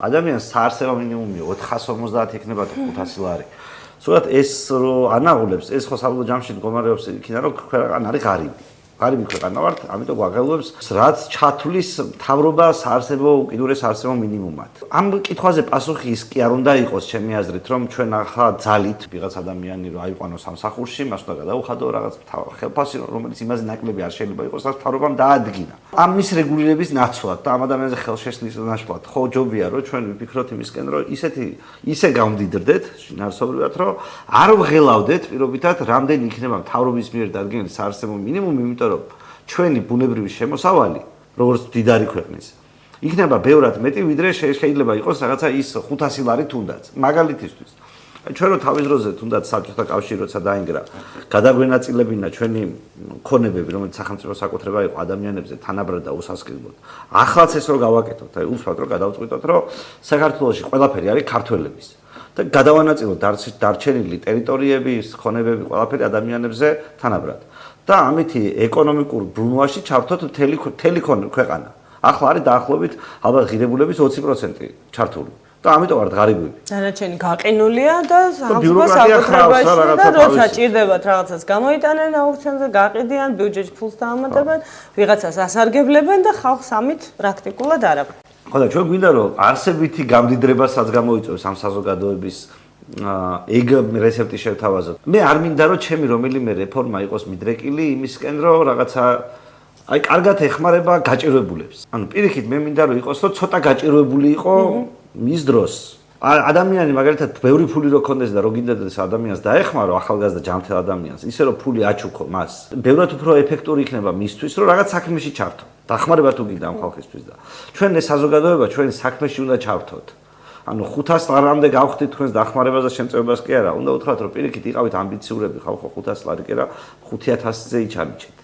ადამიანს საარსებო მინიმუმი 450 იქნება თუ 500 ლარი. სულად ეს რო ანაღულებს, ეს ხო საბოლოო ჯამში მდგომარეობს იქიდან რომ ქვეყანა არის ღარიბი. ღარიბი ქვეყანა ვართ, ამიტომ გვაღელვებს რაც ჩათვლის მთავრობა საარსებო უკიდურეს საარსებო მინიმუმად. ამ კითხვაზე პასუხი ის კი არ უნდა იყოს ჩემი აზრით, რომ ჩვენ ახლა ძალით ვიღაც ადამიანი რო აიყვანოს სამსახურში, მას უნდა გადაუხადო რაღაც ხელფასი, რომელიც იმაზე ნაკლები არ შეიძლება იყოს, რაც მთავრობამ დაადგინა. ამის რეგულირების ნაცვლად და ამ ადამიანზე ხელშესნის ნაცვლად ხო ჯობია რომ ჩვენ ვიფიქროთ იმისკენ, რომ ისე გამდიდრდეთ შინაარსობრივად, რომ არ ვღელავდეთ პირობითად, რამდენი იქნება მთავრობის მიერ დადგენილი საარსებო მინიმუმი, იმიტომ რომ ჩვენი ბუნებრივი შემოსავალი, როგორც მდიდარი ქვეყნის, იქნება ბევრად მეტი, ვიდრე შეიძლება იყოს რაღაცა ის 500 ლარი თუნდაც. მაგალითისთვის, ჩვენ რო თავის დროზე თუნდაც საბჭოთა კავშირი როცა დაინგრა, გადაგვენაწილებინა ჩვენი ქონებები, რომელიც სახელმწიფო საკუთრება იყო ადამიანებზე თანაბრად და უსასყიდლოდ. ახლაც ეს რო გავაკეთოთ, აი უსვათ რო გადავწყვიტოთ, რომ საქართველოში ყველაფერი არის ქართველების. და გადავანაწილოთ დარჩენილი ტერიტორიების, ხონებები, ყველაფერი ადამიანებზე თანაბრად. და ამითი ეკონომიკურ ბრუნვაში ჩავთოთ მთელი ქვეყანა. ახლა არის დაახლოებით ალბათ ღირებულების 20% ჩართული. და ამიტომ ვართ ღარიბები. დანარჩენი გაყინულია და სახელმწიფოს საკუთრებაში და როცა ჭირდებათ რაღაცას გამოიტანენ აუქციონზე, გაყიდიან, ბიუჯეტში ფულს დაამატებენ, ვიღაცას ასარგებლებენ და ხალხს ამით პრაქტიკულად არ აქვს. ხო და ჩვენ გვინდა რომ არსებითი გამდიდრებასაც გამოიწვევს ამ საზოგადოების ეგ რეცეპტი შევთავაზოთ. მე არ მინდა რომ ჩემი რომელიმე რეფორმა იყოს მიდრეკილი იმისკენ რომ რაღაცა აი კარგად ეხმარება გაჭირვებულებს. ანუ პირიქით მე მინდა რომ იყოს რომ ცოტა გაჭირვებული იყო მის დროს. ადამიანი მაგალითად ბევრი ფული რო ქონდეს და რო გინდადეს ადამიანს დაეხმარო ახალგაზრდა ჯანმრთელ ადამიანს, ისე რომ ფული აჩუქო მას. ბევრად უფრო ეფექტური იქნება მისთვის რომ რაღაც საქმეში ჩართო. დახმარება თუ გინდა ამ ხალხისთვის და ჩვენ ეს საზოგადოება ჩვენი საქმეში უნდა ჩავთოთ. ანუ 500 ლარამდე გავხდით თქვენს დახმარებას და შემწეობას კი არა. უნდა უთხრათ რომ პირიქით იყავით ამბიციურები ხალხო 500 ლარი კი არა 5000-ზე იჩამიჩეთ.